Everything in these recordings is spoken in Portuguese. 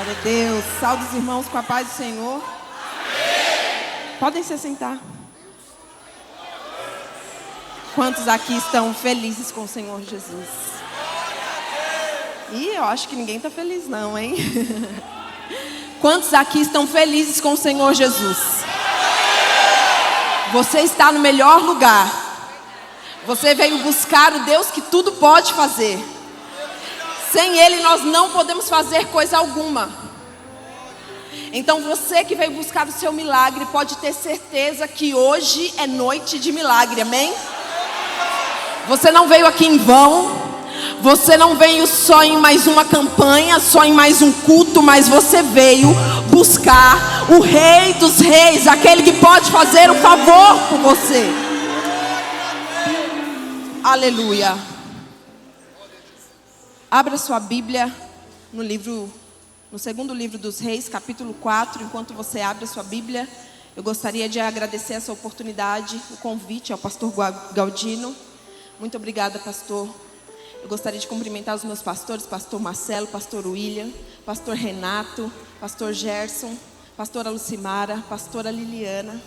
Glória a Deus. Saúde os irmãos com a paz do Senhor. Amém. Podem se sentar. Quantos aqui estão felizes com o Senhor Jesus? Ih, eu acho que ninguém está feliz não, hein? Quantos aqui estão felizes com o Senhor Jesus? Você está no melhor lugar. Você veio buscar o Deus que tudo pode fazer. Sem Ele nós não podemos fazer coisa alguma. Então você que veio buscar o seu milagre pode ter certeza que hoje é noite de milagre, amém? Você não veio aqui em vão. Você não veio só em mais uma campanha, só em mais um culto, mas você veio buscar o Rei dos Reis, aquele que pode fazer um favor por você. Aleluia. Abra sua Bíblia no segundo livro dos Reis, capítulo 4. Enquanto você abre a sua Bíblia, eu gostaria de agradecer essa oportunidade, o convite ao pastor Galdino. Muito obrigada, pastor. Eu gostaria de cumprimentar os meus pastores, pastor Marcelo, pastor William, pastor Renato, pastor Gerson, pastora Lucimara, pastora Liliana.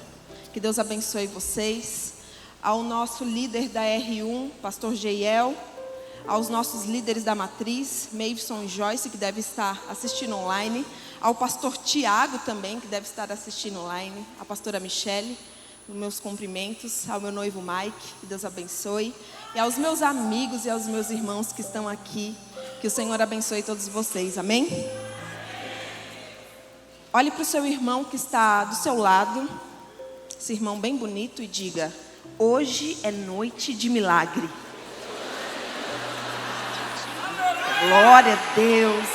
Que Deus abençoe vocês. Ao nosso líder da R1, pastor Jeiel. Aos nossos líderes da matriz, Maveson e Joyce, que deve estar assistindo online. Ao pastor Tiago também, que deve estar assistindo online. A pastora Michele, meus cumprimentos. Ao meu noivo Mike, que Deus abençoe. E aos meus amigos e aos meus irmãos que estão aqui, que o Senhor abençoe todos vocês, amém? Olhe para o seu irmão que está do seu lado, esse irmão bem bonito, e diga: hoje é noite de milagre. Glória a Deus.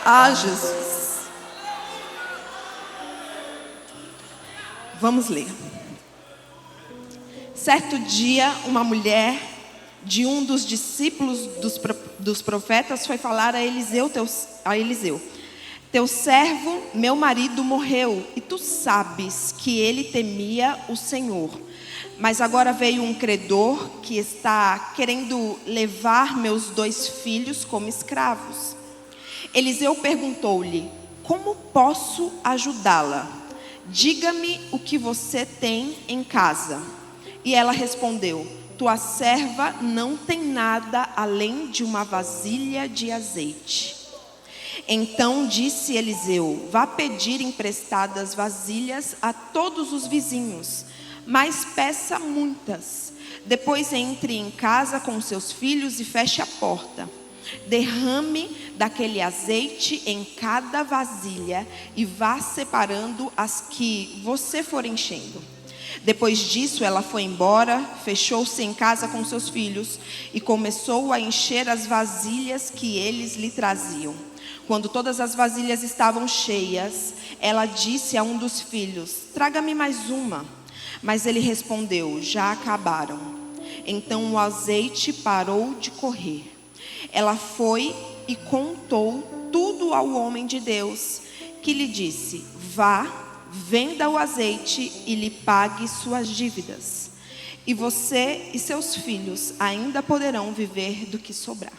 Ah, Jesus. Vamos ler. Certo dia, uma mulher de um dos discípulos dos profetas foi falar a Eliseu: teu servo, meu marido, morreu, e tu sabes que ele temia o Senhor. Mas agora veio um credor que está querendo levar meus 2 filhos como escravos. Eliseu perguntou-lhe: como posso ajudá-la? Diga-me o que você tem em casa. E ela respondeu: tua serva não tem nada além de uma vasilha de azeite. Então disse Eliseu: vá pedir emprestadas vasilhas a todos os vizinhos, mas peça muitas. Depois entre em casa com seus filhos e feche a porta. Derrame daquele azeite em cada vasilha e vá separando as que você for enchendo. Depois disso ela foi embora, fechou-se em casa com seus filhos e começou a encher as vasilhas que eles lhe traziam. Quando todas as vasilhas estavam cheias, ela disse a um dos filhos: traga-me mais uma. Mas ele respondeu: já acabaram. Então o azeite parou de correr. Ela foi e contou tudo ao homem de Deus, que lhe disse: vá, venda o azeite e lhe pague suas dívidas. E você e seus filhos ainda poderão viver do que sobrar.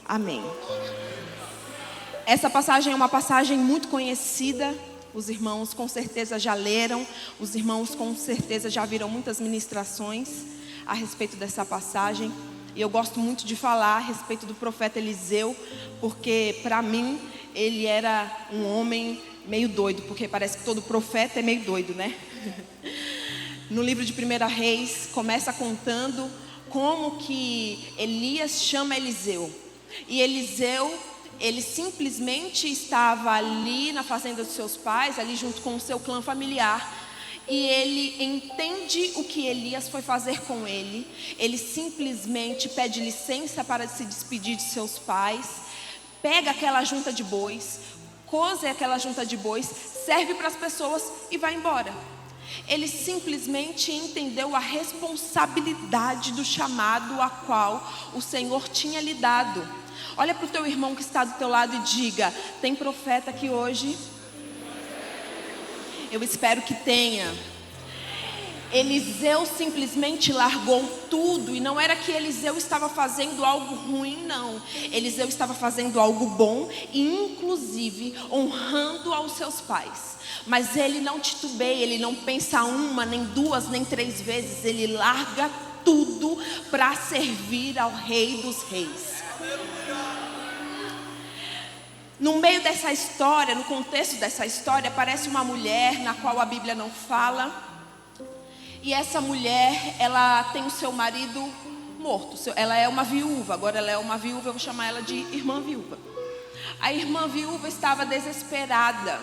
Amém. Essa passagem é uma passagem muito conhecida. Os irmãos com certeza já leram. Os irmãos com certeza já viram muitas ministrações a respeito dessa passagem. E eu gosto muito de falar a respeito do profeta Eliseu, porque para mim ele era um homem meio doido, porque parece que todo profeta é meio doido, né? No livro de 1 Reis, começa contando como que Elias chama Eliseu. E Eliseu, ele simplesmente estava ali na fazenda dos seus pais, ali junto com o seu clã familiar. E ele entende o que Elias foi fazer com ele. Ele simplesmente pede licença para se despedir de seus pais. Pega aquela junta de bois, cose aquela junta de bois, serve para as pessoas e vai embora. Ele simplesmente entendeu a responsabilidade do chamado a qual o Senhor tinha lhe dado. Olha para o teu irmão que está do teu lado e diga: tem profeta aqui hoje? Eu espero que tenha. Eliseu simplesmente largou tudo, e não era que Eliseu estava fazendo algo ruim, não. Eliseu estava fazendo algo bom e inclusive honrando aos seus pais. Mas ele não titubeia, ele não pensa uma, nem duas, nem três vezes. Ele larga tudo para servir ao Rei dos Reis. No meio dessa história, no contexto dessa história, aparece uma mulher na qual a Bíblia não fala. E essa mulher, ela tem o seu marido morto. Ela é uma viúva, agora ela é uma viúva, eu vou chamar ela de irmã viúva. A irmã viúva estava desesperada.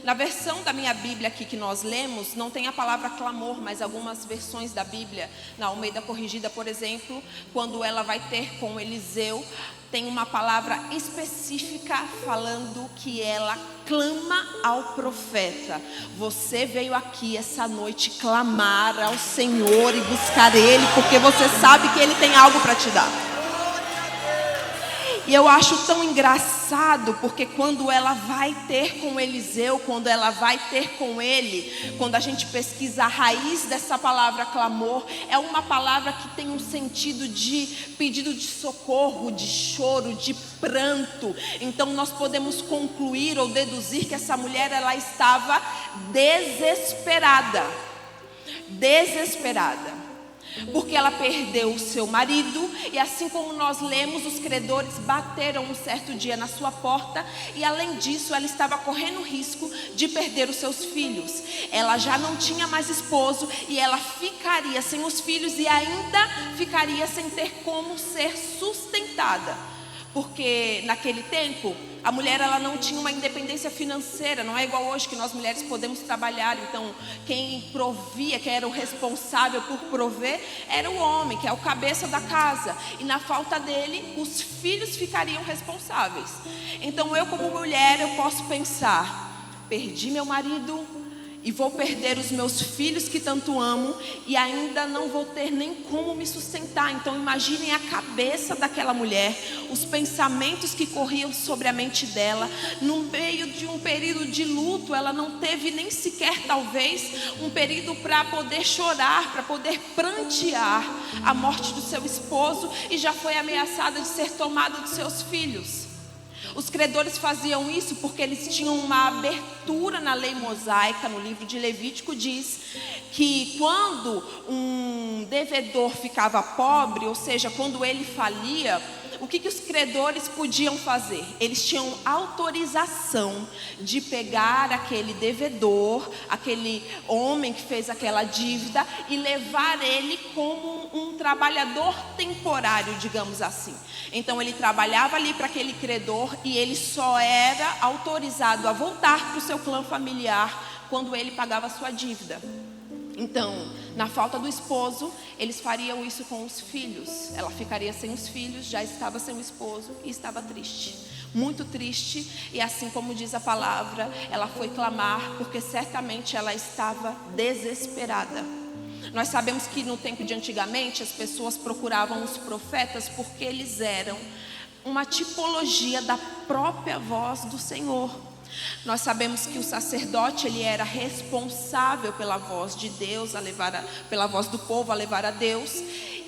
Na versão da minha Bíblia aqui que nós lemos, não tem a palavra clamor, mas algumas versões da Bíblia, na Almeida Corrigida, por exemplo, quando ela vai ter com Eliseu, tem uma palavra específica falando que ela clama ao profeta. Você veio aqui essa noite clamar ao Senhor e buscar Ele, porque você sabe que Ele tem algo para te dar. E eu acho tão engraçado, porque quando ela vai ter com Eliseu, quando ela vai ter com ele, quando a gente pesquisa a raiz dessa palavra clamor, é uma palavra que tem um sentido de pedido de socorro, de choro, de pranto. Então nós podemos concluir ou deduzir que essa mulher, ela estava desesperada. Desesperada. Porque ela perdeu o seu marido, e assim como nós lemos, os credores bateram um certo dia na sua porta, e além disso ela estava correndo risco de perder os seus filhos. Ela já não tinha mais esposo, e ela ficaria sem os filhos e ainda ficaria sem ter como ser sustentada. Porque naquele tempo a mulher, ela não tinha uma independência financeira. Não é igual hoje que nós mulheres podemos trabalhar. Então quem provia, que era o responsável por prover, era o homem, que é o cabeça da casa. E na falta dele, os filhos ficariam responsáveis. Então eu, como mulher, eu posso pensar: perdi meu marido e vou perder os meus filhos que tanto amo, e ainda não vou ter nem como me sustentar. Então imaginem a cabeça daquela mulher, os pensamentos que corriam sobre a mente dela. No meio de um período de luto, ela não teve nem sequer talvez um período para poder chorar, para poder prantear a morte do seu esposo, e já foi ameaçada de ser tomada dos seus filhos. Os credores faziam isso porque eles tinham uma abertura na lei mosaica. No livro de Levítico diz que quando um devedor ficava pobre, ou seja, quando ele falia, o que os credores podiam fazer? Eles tinham autorização de pegar aquele devedor, aquele homem que fez aquela dívida, e levar ele como um trabalhador temporário, digamos assim. Então ele trabalhava ali para aquele credor, e ele só era autorizado a voltar para o seu clã familiar quando ele pagava a sua dívida. Então, na falta do esposo, eles fariam isso com os filhos. Ela ficaria sem os filhos, já estava sem o esposo e estava triste, muito triste. E assim como diz a palavra, ela foi clamar porque certamente ela estava desesperada. Nós sabemos que no tempo de antigamente as pessoas procuravam os profetas porque eles eram uma tipologia da própria voz do Senhor. Nós sabemos que o sacerdote, ele era responsável pela voz de Deus, pela voz do povo a levar a Deus.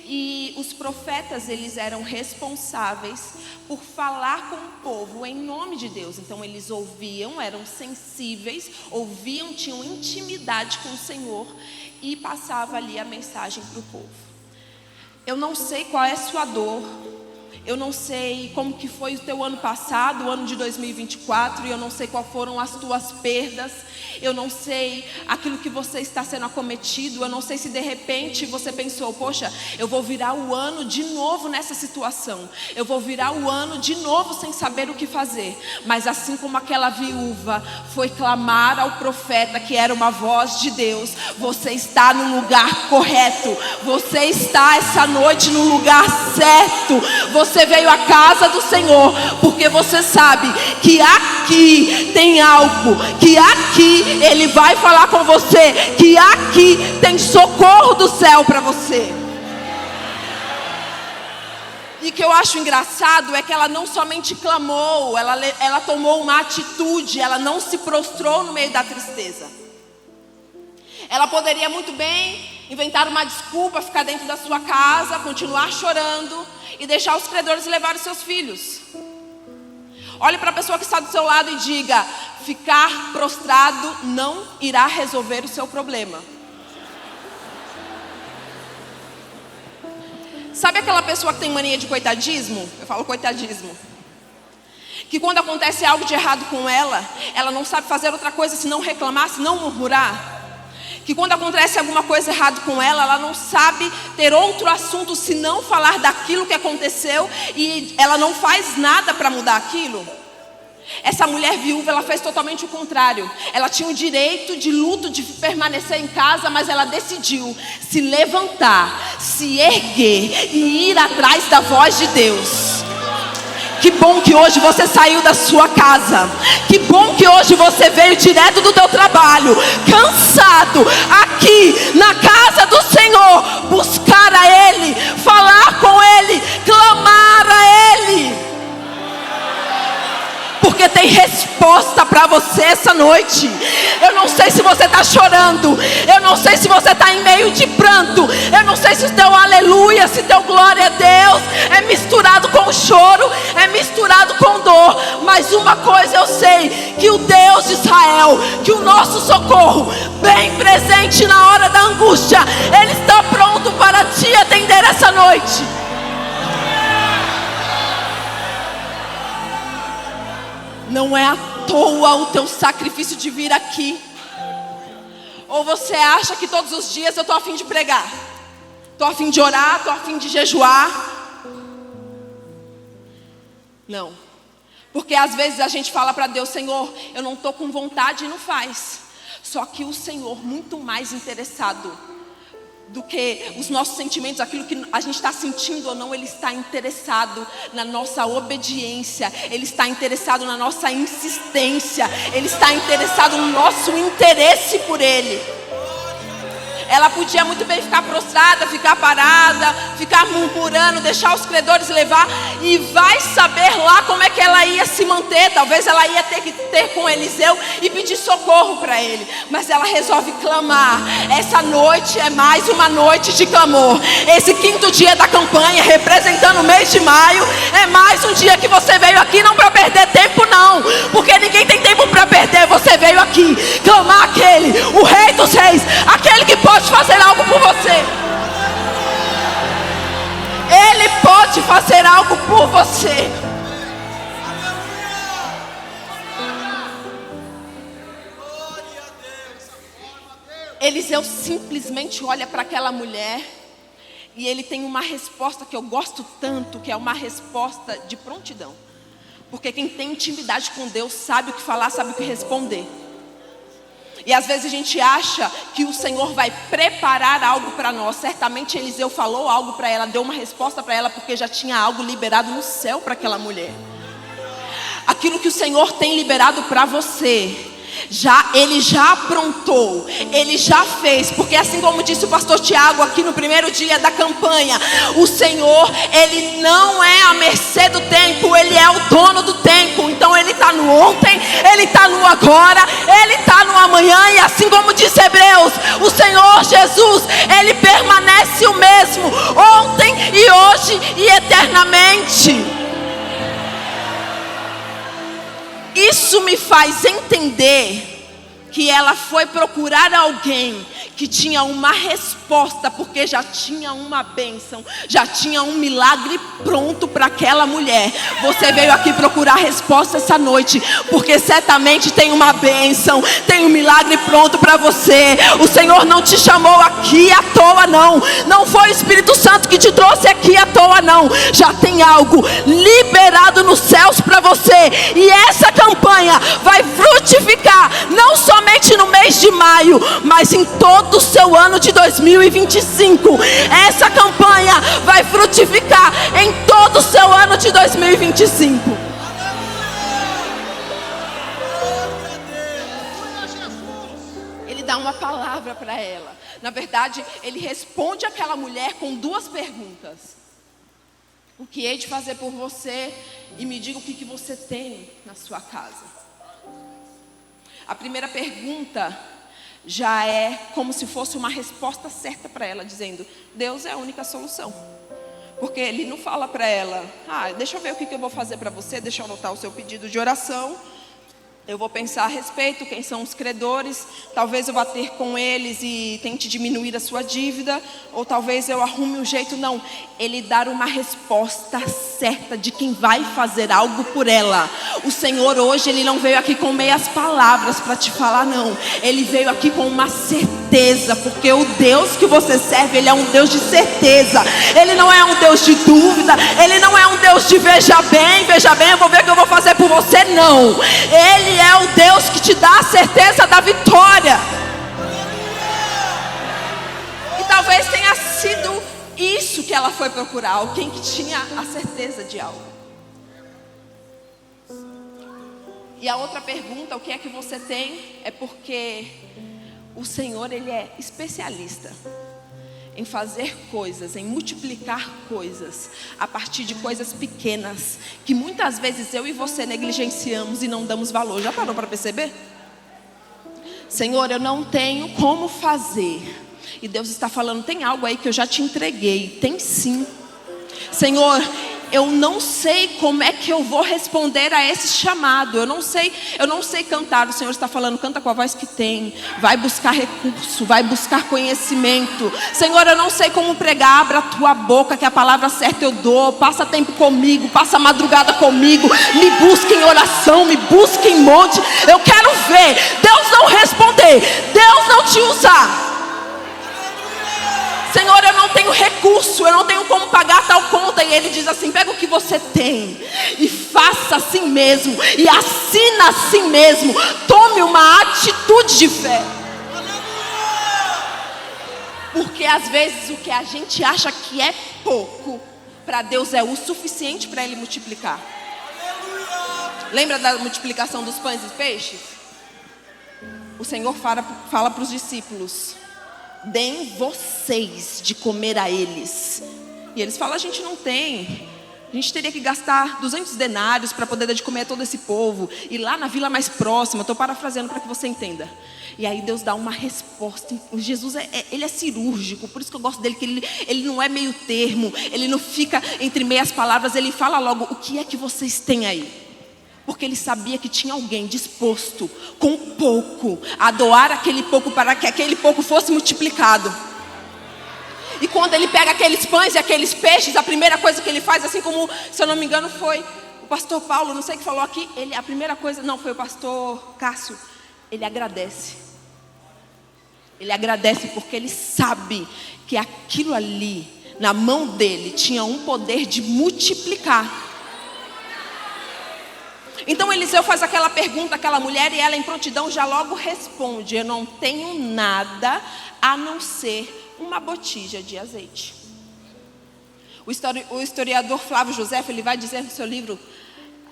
E os profetas, eles eram responsáveis por falar com o povo em nome de Deus. Então eles ouviam, eram sensíveis, ouviam, tinham intimidade com o Senhor e passava ali a mensagem para o povo. Eu não sei qual é a sua dor. Eu não sei como que foi o teu ano passado, o ano de 2024, e eu não sei quais foram as tuas perdas. Eu não sei aquilo que você está sendo acometido. Eu não sei se de repente você pensou: poxa, eu vou virar o ano de novo nessa situação. Eu vou virar o ano de novo sem saber o que fazer. Mas assim como aquela viúva foi clamar ao profeta, que era uma voz de Deus, você está no lugar correto. Você está essa noite no lugar certo. Você veio à casa do Senhor porque você sabe que aqui tem algo, que aqui Ele vai falar com você, que aqui tem socorro do céu para você. E o que eu acho engraçado é que ela não somente clamou, ela tomou uma atitude, ela não se prostrou no meio da tristeza. Ela poderia muito bem inventar uma desculpa, ficar dentro da sua casa, continuar chorando e deixar os credores levar os seus filhos. Olhe para a pessoa que está do seu lado e diga: ficar prostrado não irá resolver o seu problema. Sabe aquela pessoa que tem mania de coitadismo? Eu falo coitadismo. Que quando acontece algo de errado com ela, ela não sabe fazer outra coisa senão reclamar, senão murmurar. Que quando acontece alguma coisa errada com ela não sabe ter outro assunto senão falar daquilo que aconteceu, e ela não faz nada para mudar aquilo. Essa mulher viúva, ela fez totalmente o contrário. Ela tinha o direito de luto, de permanecer em casa, mas ela decidiu se levantar, se erguer e ir atrás da voz de Deus. Que bom que hoje você saiu da sua casa. Que bom que hoje você veio direto do teu trabalho, cansado, aqui na casa do Senhor, buscar a Ele, falar com Ele, clamar a Ele. Porque tem resposta para você essa noite. Eu não sei se você está chorando, eu não sei se você está em meio de pranto, eu não sei se o teu aleluia, se teu glória a Deus é misturado com choro, é misturado com dor. Mas uma coisa eu sei, que o Deus de Israel, que o nosso socorro, bem presente na hora da angústia, Ele está pronto para te atender essa noite. Não é à toa o teu sacrifício de vir aqui. Ou você acha que todos os dias eu estou a fim de pregar, estou a fim de orar, estou a fim de jejuar? Não. Porque às vezes a gente fala para Deus: Senhor, eu não estou com vontade, e não faz. Só que o Senhor, muito mais interessado do que os nossos sentimentos, aquilo que a gente está sentindo ou não, Ele está interessado na nossa obediência, Ele está interessado na nossa insistência, Ele está interessado no nosso interesse por Ele. Ela podia muito bem ficar prostrada, ficar parada, ficar murmurando, deixar os credores levar, e vai saber lá como é que ela ia se manter. Talvez ela ia ter que ter com Eliseu e pedir socorro para ele, mas ela resolve clamar. Essa noite é mais uma noite de clamor. Esse 5º dia da campanha, representando o mês de maio, é mais um dia que você veio aqui não para perder tempo não, porque ninguém tem tempo para perder. Você veio aqui clamar aquele, o Rei dos Reis, aquele que pode fazer algo por você. Ele pode fazer algo por você. Eliseu simplesmente olha para aquela mulher e ele tem uma resposta que eu gosto tanto, que é uma resposta de prontidão. Porque quem tem intimidade com Deus sabe o que falar, sabe o que responder. E às vezes a gente acha que o Senhor vai preparar algo para nós. Certamente Eliseu falou algo para ela, deu uma resposta para ela, porque já tinha algo liberado no céu para aquela mulher. Aquilo que o Senhor tem liberado para você, Ele já aprontou, Ele já fez. Porque assim como disse o pastor Tiago aqui no primeiro dia da campanha, o Senhor, Ele não é à mercê do tempo, Ele é o dono do tempo. Então Ele está no ontem, Ele está no agora, Ele está no amanhã. E assim como disse Hebreus, o Senhor Jesus, Ele permanece o mesmo ontem e hoje e eternamente. Isso me faz entender que ela foi procurar alguém que tinha uma resposta, porque já tinha uma bênção, já tinha um milagre pronto para aquela mulher. Você veio aqui procurar resposta essa noite, porque certamente tem uma bênção, tem um milagre pronto para você. O Senhor não te chamou aqui à toa não, não foi o Espírito Santo que te trouxe aqui à toa não. Já tem algo liberado nos céus para você, e essa campanha vai frutificar, não somente no mês de maio, mas em todo o seu ano de 2025. Essa campanha vai frutificar em todo o seu ano de 2025. Ele dá uma palavra para ela. Na verdade, ele responde aquela mulher com 2 perguntas: o que hei de fazer por você? E me diga o que você tem na sua casa. A primeira pergunta já é como se fosse uma resposta certa para ela, dizendo: Deus é a única solução. Porque ele não fala para ela: deixa eu ver o que eu vou fazer para você, deixa eu anotar o seu pedido de oração, eu vou pensar a respeito, quem são os credores, talvez eu vá ter com eles e tente diminuir a sua dívida, ou talvez eu arrume um jeito. Não, ele dá uma resposta certa de quem vai fazer algo por ela. O Senhor hoje, ele não veio aqui com meias palavras para te falar, não. Ele veio aqui com uma certeza, porque o Deus que você serve, ele é um Deus de certeza. Ele não é um Deus de dúvida, ele não é um Deus de veja bem, eu vou ver o que eu vou fazer por você, não. Ele é o Deus que te dá a certeza da vitória. E talvez tenha sido isso que ela foi procurar, alguém que tinha a certeza de algo. E a outra pergunta, o que é que você tem? É porque o Senhor, ele é especialista em fazer coisas, em multiplicar coisas a partir de coisas pequenas, que muitas vezes eu e você negligenciamos e não damos valor. Já parou para perceber? Senhor, eu não tenho como fazer. E Deus está falando: tem algo aí que eu já te entreguei. Tem sim. Senhor, eu não sei como é que eu vou responder a esse chamado. Eu não sei cantar. O Senhor está falando: canta com a voz que tem. Vai buscar recurso, vai buscar conhecimento. Senhor, eu não sei como pregar. Abra a tua boca, que a palavra certa eu dou. Passa tempo comigo, passa madrugada comigo. Me busca em oração, me busca em monte. Eu quero ver Deus não responder, Deus não te usar. Senhor, eu não tenho recurso, eu não tenho como pagar tal conta. E Ele diz assim: pega o que você tem e faça assim mesmo, e assina assim mesmo. Tome uma atitude de fé. Porque às vezes o que a gente acha que é pouco, para Deus é o suficiente para Ele multiplicar. Lembra da multiplicação dos pães e peixes? O Senhor fala para os discípulos: deem vocês de comer a eles. E eles falam: a gente não tem. A gente teria que gastar 200 denários para poder dar de comer a todo esse povo. E lá na vila mais próxima, estou parafraseando para que você entenda. E aí Deus dá uma resposta. Jesus, ele é cirúrgico. Por isso que eu gosto dele, que ele não é meio termo. Ele não fica entre meias palavras. Ele fala logo: o que é que vocês têm aí? Porque ele sabia que tinha alguém disposto, com pouco, a doar aquele pouco para que aquele pouco fosse multiplicado. E quando ele pega aqueles pães e aqueles peixes, a primeira coisa que ele faz, assim como, se eu não me engano, foi o pastor Paulo, não sei o que falou aqui, a primeira coisa, não, foi o pastor Cássio, ele agradece. Ele agradece porque ele sabe que aquilo ali, na mão dele, tinha um poder de multiplicar. Então Eliseu faz aquela pergunta àquela mulher, e ela, em prontidão, já logo responde: eu não tenho nada a não ser uma botija de azeite. O historiador Flávio José, ele vai dizer no seu livro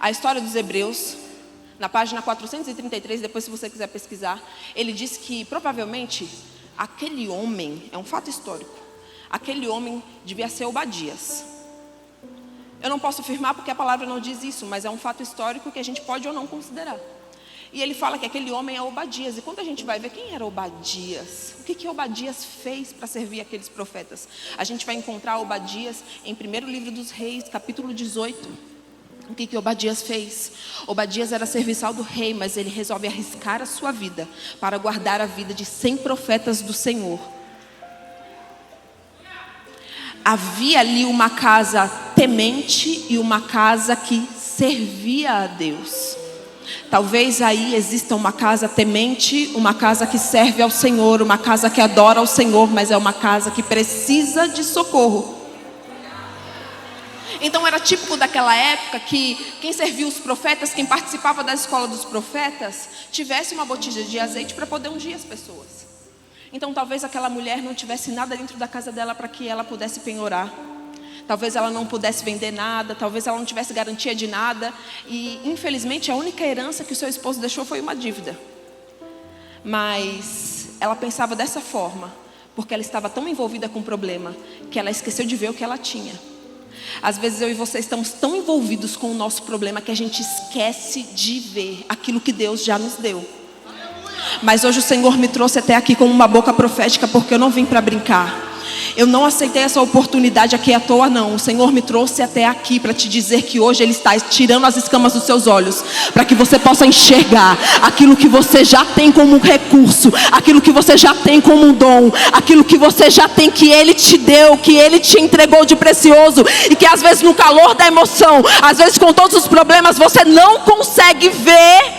A História dos Hebreus, na página 433, depois se você quiser pesquisar, ele diz que provavelmente aquele homem, é um fato histórico, aquele homem devia ser Obadias. Eu não posso afirmar porque a palavra não diz isso, mas é um fato histórico que a gente pode ou não considerar. E ele fala que aquele homem é Obadias. E quando a gente vai ver quem era Obadias, o que Obadias fez para servir aqueles profetas, a gente vai encontrar Obadias em 1º livro dos Reis, capítulo 18. O que Obadias fez? Obadias era serviçal do rei, mas ele resolve arriscar a sua vida para guardar a vida de 100 profetas do Senhor. Havia ali uma casa temente e uma casa que servia a Deus. Talvez aí exista uma casa temente, uma casa que serve ao Senhor, uma casa que adora ao Senhor, mas é uma casa que precisa de socorro. Então era típico daquela época que quem servia os profetas, quem participava da escola dos profetas, tivesse uma botija de azeite para poder ungir as pessoas. Então talvez aquela mulher não tivesse nada dentro da casa dela para que ela pudesse penhorar. Talvez ela não pudesse vender nada, talvez ela não tivesse garantia de nada. E infelizmente a única herança que o seu esposo deixou foi uma dívida. Mas ela pensava dessa forma, porque ela estava tão envolvida com o problema, que ela esqueceu de ver o que ela tinha. Às vezes eu e você estamos tão envolvidos com o nosso problema que a gente esquece de ver aquilo que Deus já nos deu. Mas hoje o Senhor me trouxe até aqui como uma boca profética, porque eu não vim para brincar. Eu não aceitei essa oportunidade aqui à toa, não. O Senhor me trouxe até aqui para te dizer que hoje Ele está tirando as escamas dos seus olhos, para que você possa enxergar aquilo que você já tem como um recurso, aquilo que você já tem como um dom, aquilo que você já tem, que Ele te deu, que Ele te entregou de precioso, e que às vezes no calor da emoção, às vezes com todos os problemas, você não consegue ver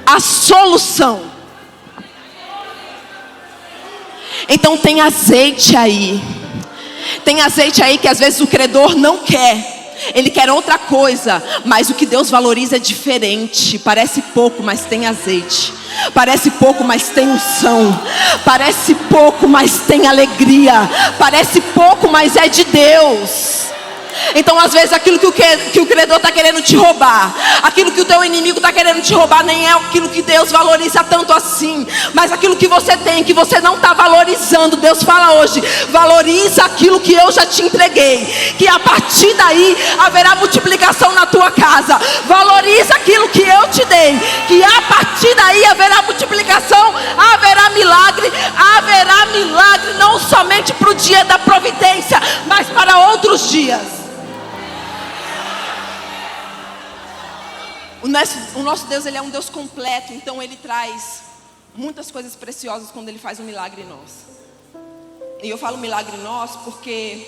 a solução. Então tem azeite aí. Tem azeite aí que às vezes o credor não quer. Ele quer outra coisa, mas o que Deus valoriza é diferente. Parece pouco, mas tem azeite. Parece pouco, mas tem unção. Parece pouco, mas tem alegria. Parece pouco, mas é de Deus. Então às vezes aquilo que o credor está querendo te roubar, aquilo que o teu inimigo está querendo te roubar, nem é aquilo que Deus valoriza tanto assim. Mas aquilo que você tem, que você não está valorizando, Deus fala hoje: valoriza aquilo que eu já te entreguei, que a partir daí haverá multiplicação na tua casa. Valoriza aquilo que eu te dei, que a partir daí haverá multiplicação, haverá milagre não somente para o dia da providência, mas para outros dias. O nosso Deus, Ele é um Deus completo. Então Ele traz muitas coisas preciosas quando Ele faz um milagre em nós. E eu falo milagre em nós porque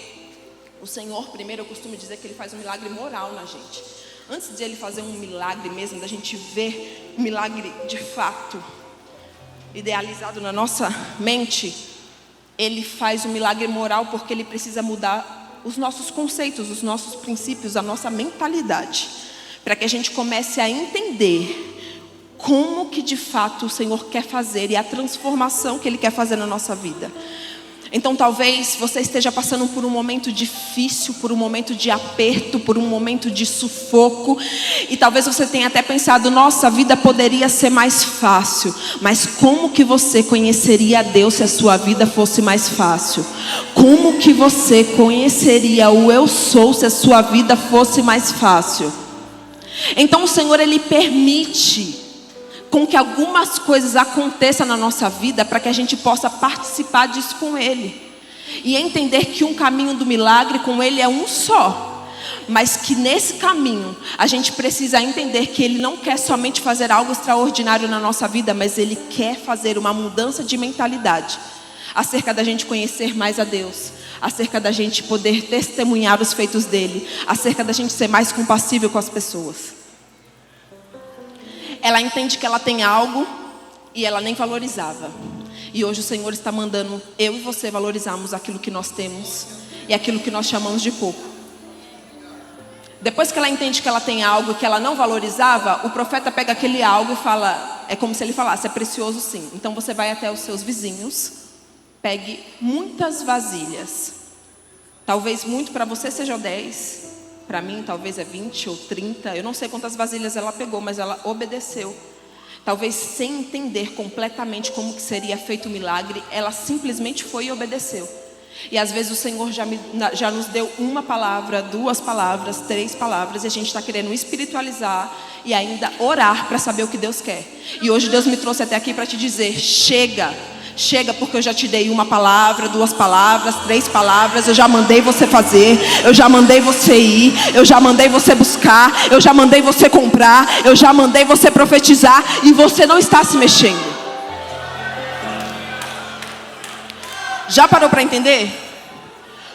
o Senhor, primeiro, eu costumo dizer que Ele faz um milagre moral na gente. Antes de Ele fazer um milagre mesmo, da gente ver um milagre de fato idealizado na nossa mente, Ele faz um milagre moral porque Ele precisa mudar os nossos conceitos, os nossos princípios, a nossa mentalidade, para que a gente comece a entender como que de fato o Senhor quer fazer e a transformação que Ele quer fazer na nossa vida. Então talvez você esteja passando por um momento difícil, por um momento de aperto, por um momento de sufoco, e talvez você tenha até pensado: nossa, a vida poderia ser mais fácil. Mas como que você conheceria a Deus se a sua vida fosse mais fácil? Como que você conheceria o eu sou se a sua vida fosse mais fácil? Então o Senhor, Ele permite com que algumas coisas aconteçam na nossa vida, para que a gente possa participar disso com Ele, e entender que um caminho do milagre com Ele é um só, mas que nesse caminho a gente precisa entender que Ele não quer somente fazer algo extraordinário na nossa vida, mas Ele quer fazer uma mudança de mentalidade, acerca da gente conhecer mais a Deus, acerca da gente poder testemunhar os feitos dEle, acerca da gente ser mais compassível com as pessoas. Ela entende que ela tem algo e ela nem valorizava. E hoje o Senhor está mandando eu e você valorizarmos aquilo que nós temos e aquilo que nós chamamos de pouco. Depois que ela entende que ela tem algo que ela não valorizava, o profeta pega aquele algo e fala, é como se ele falasse: é precioso sim. Então você vai até os seus vizinhos, pegue muitas vasilhas. Talvez muito para você seja 10, para mim talvez é 20 ou 30. Eu não sei quantas vasilhas ela pegou, mas ela obedeceu. Talvez sem entender completamente como que seria feito o milagre, ela simplesmente foi e obedeceu. E às vezes o Senhor já nos deu uma palavra, 2 palavras, 3 palavras, e a gente está querendo espiritualizar e ainda orar para saber o que Deus quer. E hoje Deus me trouxe até aqui para te dizer: chega, porque eu já te dei uma palavra, 2 palavras, 3 palavras. Eu já mandei você fazer, eu já mandei você ir, eu já mandei você buscar, eu já mandei você comprar, eu já mandei você profetizar, e você não está se mexendo. Já parou para entender?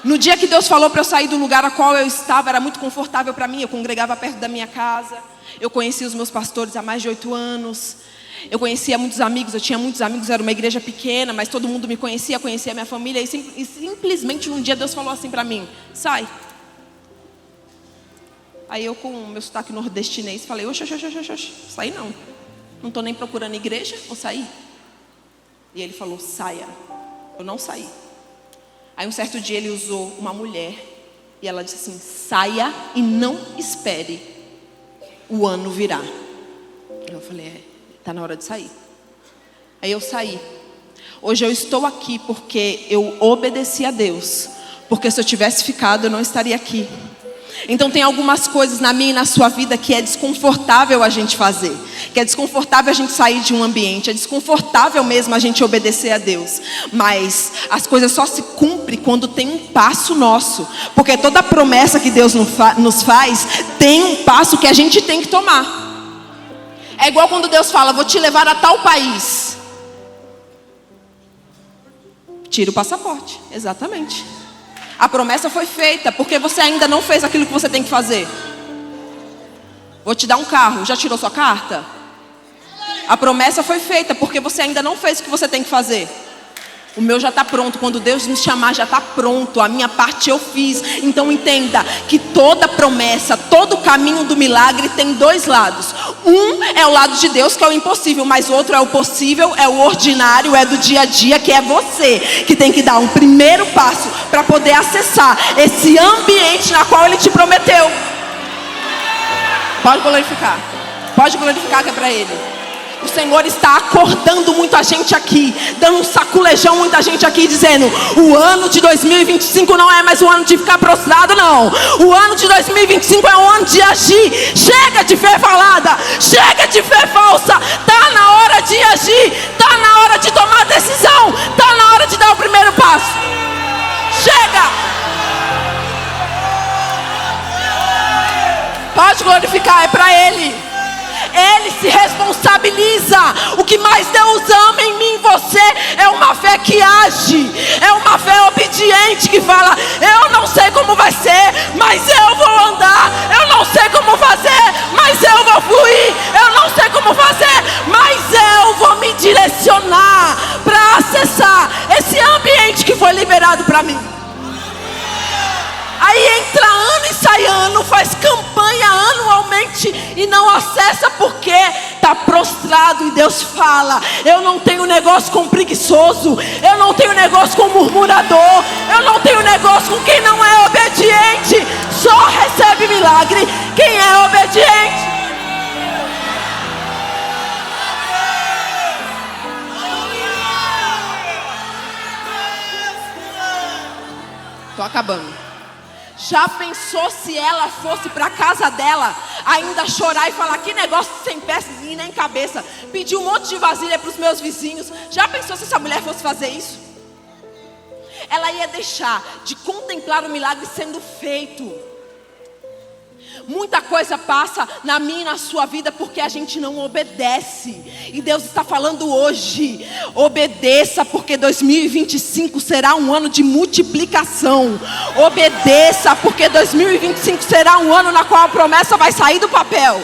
No dia que Deus falou para eu sair do lugar a qual eu estava, era muito confortável para mim. Eu congregava perto da minha casa, eu conhecia os meus pastores há mais de 8 anos. Eu conhecia muitos amigos, eu tinha muitos amigos, era uma igreja pequena, mas todo mundo me conhecia a minha família. E simplesmente um dia Deus falou assim para mim: sai. Aí eu, com o meu sotaque nordestinês, falei: oxe, sair não. Não estou nem procurando igreja, vou sair. E ele falou: saia. Eu não saí. Aí um certo dia ele usou uma mulher, e ela disse assim: saia e não espere, o ano virá. Eu falei: está na hora de sair. Aí eu saí. Hoje eu estou aqui porque eu obedeci a Deus. Porque se eu tivesse ficado, eu não estaria aqui. Então tem algumas coisas na minha e na sua vida que é desconfortável a gente fazer, que é desconfortável a gente sair de um ambiente, é desconfortável mesmo a gente obedecer a Deus. Mas as coisas só se cumprem quando tem um passo nosso, porque toda promessa que Deus nos faz tem um passo que a gente tem que tomar. É igual quando Deus fala: vou te levar a tal país. Tira o passaporte, exatamente. A promessa foi feita, porque você ainda não fez aquilo que você tem que fazer. Vou te dar um carro, já tirou sua carta? A promessa foi feita, porque você ainda não fez o que você tem que fazer. O meu já está pronto, quando Deus me chamar já está pronto, a minha parte eu fiz. Então entenda que toda promessa, todo caminho do milagre tem dois lados. Um é o lado de Deus, que é o impossível, mas o outro é o possível, é o ordinário, é do dia a dia, que é você que tem que dar um primeiro passo para poder acessar esse ambiente na qual Ele te prometeu. Pode glorificar que é para Ele. O Senhor está acordando muita gente aqui, dando um saculejão muita gente aqui, dizendo: o ano de 2025 não é mais o ano de ficar prostrado, não. O ano de 2025 é o ano de agir. Chega de fé falada, chega de fé falsa. Está na hora de agir, está na hora de tomar decisão, está na hora de dar o primeiro passo. Chega! Pode glorificar, é para Ele. Ele se responsabiliza. O que mais Deus ama em mim e você é uma fé que age, é uma fé obediente que fala: eu não sei como vai ser, mas eu vou andar. Eu não sei como fazer, mas eu vou fluir. Eu não sei como fazer, mas eu vou me direcionar para acessar esse ambiente que foi liberado para mim. Aí entra ano e sai ano, faz campanha anualmente e não acessa porque está prostrado. E Deus fala: eu não tenho negócio com preguiçoso, eu não tenho negócio com murmurador, eu não tenho negócio com quem não é obediente. Só recebe milagre quem é obediente. Estou acabando. Já pensou se ela fosse para a casa dela, ainda chorar e falar: que negócio sem pé e nem cabeça, pedir um monte de vasilha para os meus vizinhos? Já pensou se essa mulher fosse fazer isso? Ela ia deixar de contemplar o milagre sendo feito. Muita coisa passa na minha e na sua vida porque a gente não obedece. E Deus está falando hoje: obedeça, porque 2025 será um ano de multiplicação. Obedeça, porque 2025 será um ano na qual a promessa vai sair do papel.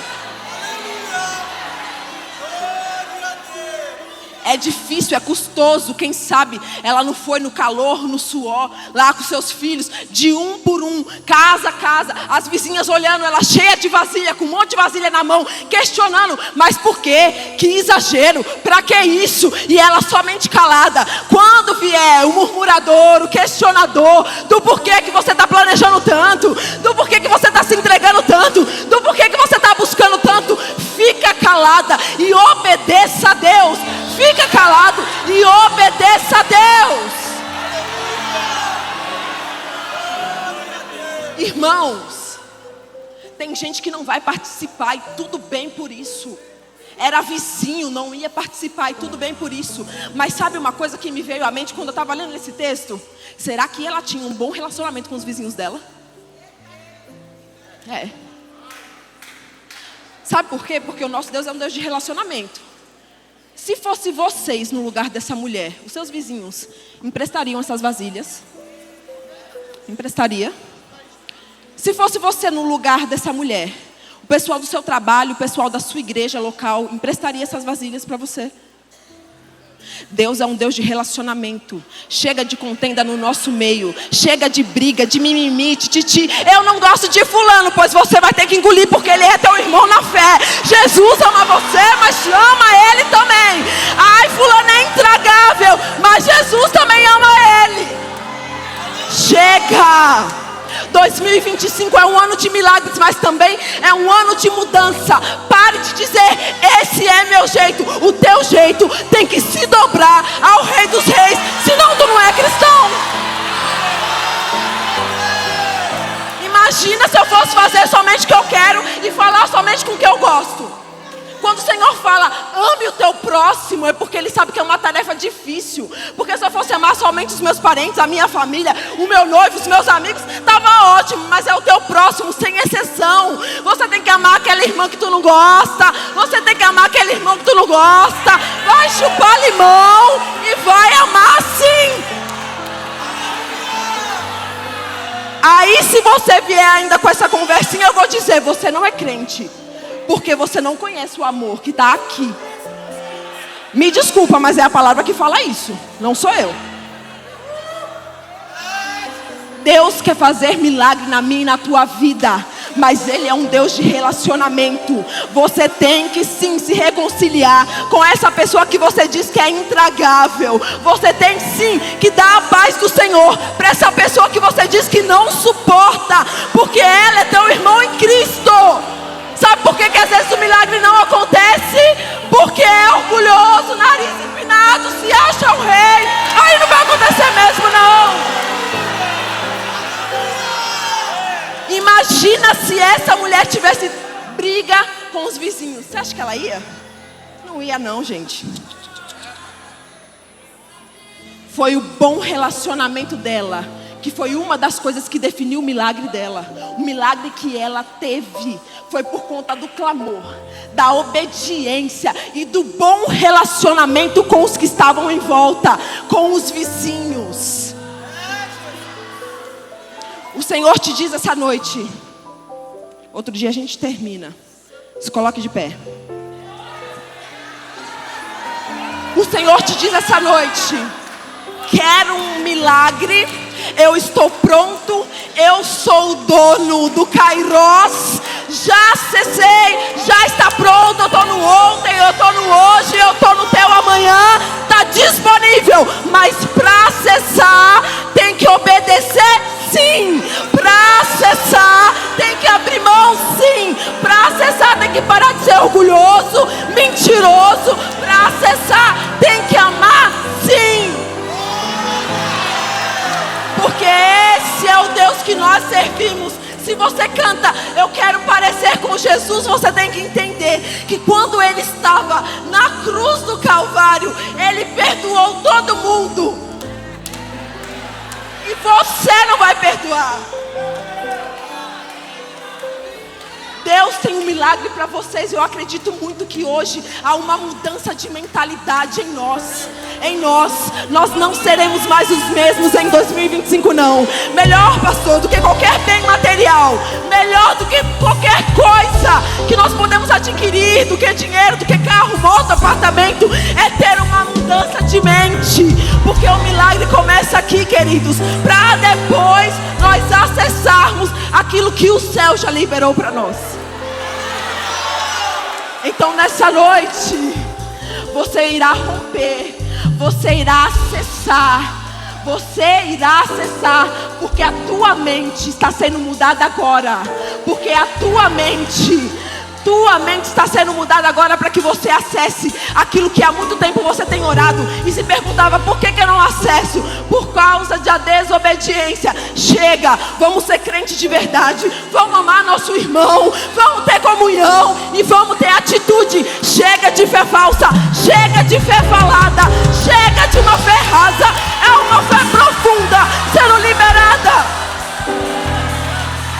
É difícil, é custoso. Quem sabe ela não foi no calor, no suor, lá com seus filhos, de um por um, casa a casa, as vizinhas olhando ela cheia de vasilha, com um monte de vasilha na mão, questionando: mas por quê? Que exagero, pra que isso? E ela somente calada. Quando vier o murmurador, o questionador, do porquê que você está planejando tanto, do porquê que você está se entregando tanto, do porquê que você está buscando tanto, fica calada e obedeça a Deus. Fica calado e obedeça a Deus. Irmãos, tem gente que não vai participar e tudo bem por isso. Era vizinho, não ia participar e tudo bem por isso. Mas sabe uma coisa que me veio à mente quando eu estava lendo esse texto? Será que ela tinha um bom relacionamento com os vizinhos dela? Sabe por quê? Porque o nosso Deus é um Deus de relacionamento. Se fosse vocês no lugar dessa mulher, os seus vizinhos emprestariam essas vasilhas? Emprestaria? Se fosse você no lugar dessa mulher, o pessoal do seu trabalho, o pessoal da sua igreja local, emprestaria essas vasilhas para você? Deus é um Deus de relacionamento. Chega de contenda no nosso meio. Chega de briga, de mimimi, tititi. Eu não gosto de fulano, pois você vai ter que engolir, porque ele é teu irmão na fé. Jesus ama você, mas ama ele também. Ai, fulano é intragável, mas Jesus também ama ele. Chega! 2025 é um ano de milagres, mas também é um ano de mudança. Pare de dizer: esse é meu jeito. O teu jeito tem que se dobrar ao Rei dos Reis, senão tu não é cristão. Imagina se eu fosse fazer somente o que eu quero e falar somente com o que eu gosto. Quando o Senhor fala, ame o teu próximo, é porque Ele sabe que é uma tarefa difícil. Porque se eu fosse amar somente os meus parentes, a minha família, o meu noivo, os meus amigos, estava ótimo. Mas é o teu próximo, sem exceção. Você tem que amar aquela irmã que tu não gosta. Você tem que amar aquele irmão que tu não gosta. Vai chupar limão e vai amar sim. Aí se você vier ainda com essa conversinha, eu vou dizer, você não é crente. Porque você não conhece o amor que está aqui. Me desculpa, mas é a palavra que fala isso. Não sou eu. Deus quer fazer milagre na minha e na tua vida. Mas Ele é um Deus de relacionamento. Você tem que sim se reconciliar com essa pessoa que você diz que é intragável. Você tem sim que dar a paz do Senhor para essa pessoa que você diz que não suporta. Porque ela é teu irmão em Cristo. Sabe por que às vezes o milagre não acontece? Porque é orgulhoso, nariz empinado, se acha o rei. Aí não vai acontecer mesmo não. Imagina se essa mulher tivesse briga com os vizinhos. Você acha que ela ia? Não ia não, gente. Foi o bom relacionamento dela que foi uma das coisas que definiu o milagre dela. O milagre que ela teve foi por conta do clamor, da obediência e do bom relacionamento com os que estavam em volta, com os vizinhos. O Senhor te diz essa noite. Outro dia a gente termina. Se coloque de pé. O Senhor te diz essa noite: quero um milagre. Eu estou pronto. Eu sou o dono do Kairos. Já acessei, já está pronto. Eu estou no ontem, eu estou no hoje, eu estou no teu amanhã. Está disponível. Mas para acessar tem que obedecer, sim. Para acessar tem que abrir mão, sim. Para acessar tem que parar de ser orgulhoso, mentiroso. Para acessar tem que amar, sim. Porque esse é o Deus que nós servimos. Se você canta, eu quero parecer com Jesus, você tem que entender que quando Ele estava na cruz do Calvário, Ele perdoou todo mundo. E você não vai perdoar. Deus tem um milagre para vocês. Eu acredito muito que hoje há uma mudança de mentalidade em nós. Nós não seremos mais os mesmos em 2025 não. Melhor, pastor, do que qualquer bem material, melhor do que qualquer coisa que nós podemos adquirir, do que dinheiro, do que carro, moto, apartamento, é ter uma mudança de mente. Porque o milagre começa aqui, queridos, para depois nós acessarmos aquilo que o céu já liberou para nós. Então nessa noite você irá romper, você irá acessar, porque a tua mente está sendo mudada agora. Porque a tua mente está sendo mudada agora para que você acesse aquilo que há muito tempo você tem orado e se perguntava: por que eu não acesso? Por causa da desobediência. Chega, vamos ser crentes de verdade, vamos amar nosso irmão, vamos ter comunhão e vamos ter atitude. Chega de fé falsa, chega de fé falada, chega de uma fé rasa. É uma fé profunda sendo liberada.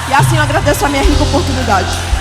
E assim eu agradeço a minha rica oportunidade.